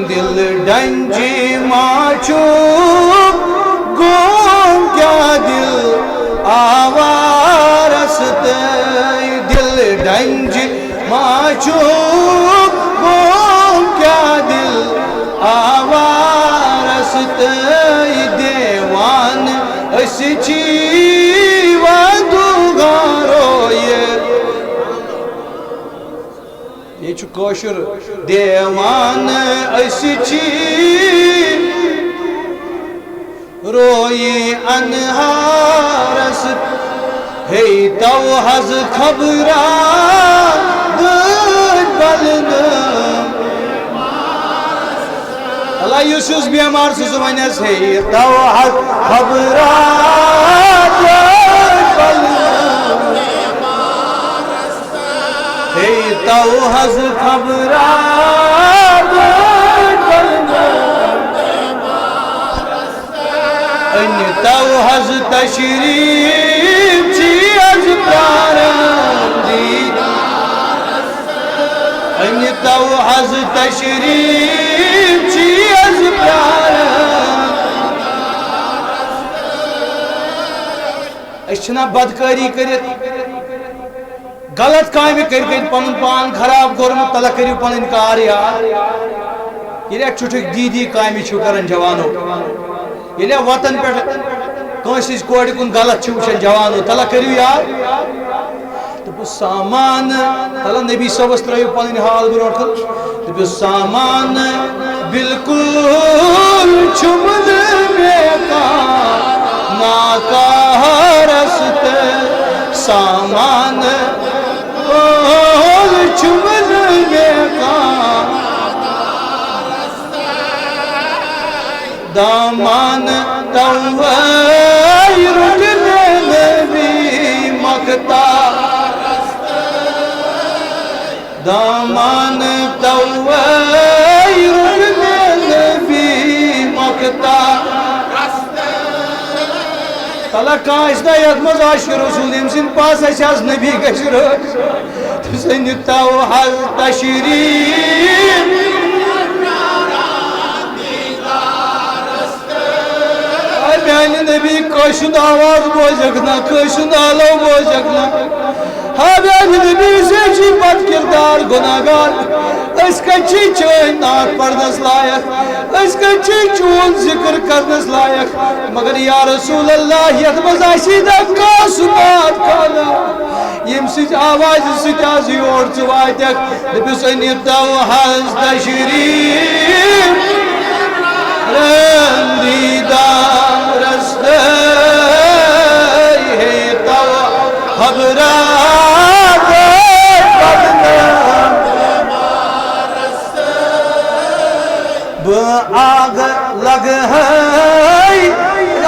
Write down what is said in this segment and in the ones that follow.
दिल डंजी माचू गोम क्या दिल आवारस दिल डंजी माचू गोम क्या दिल आवारस देवान असी वदुगारो ये कौशर देवान असी रोई अनहारस हे तो हज खबरा बलन अल्लाह यूसुस बीमार सुवनस हे तो हज खबरा हे तो हज खबरा तो हज तशरीफ ची अज प्रारंदी तो हज तशरीफ ची अज प्रारंदी बदकारी कर गलत काम कर पन पान खराब कोर्मुत तला करू पन कार यार ये छुटक दीदी काम कर जवानों ये वतन पे कोड़ कुन गलत वुचान जवानों तला करू यार तो सामान तला नबी सबस त्रो पन हाल ब्रो तो सामान बिल्कुल छुमन नाकारस सामान छुमन दामान नबी मकता दामान नबी मकता तला कांसना यथ मज रसूल यम सिंद पास आज नबी गशर तो हज तशरीफ मैंने नबी कशुद आवाज बोजक ना कशुद आलो बोजक ना हाँ मैंने नबी से बद किरदार गुनाहगार चैन नात पढ़नस लायक चून जिक्र करनस लायक मगर या रसूल अल्लाह यथ मज यम आवाज सज योर वातक दपिस तो हज तशरीफ खबरा आग लग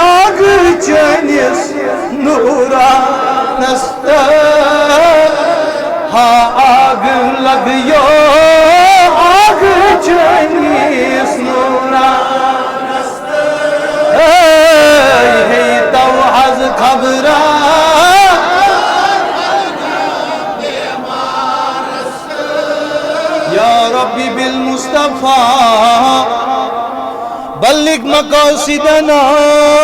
आग चनिस नूरा नस्त हा आग लग यो आग चनिस नूरा हे तो हज खबरा या रब्बी बिल मुस्तफा बल्लिग मक़ासिदना।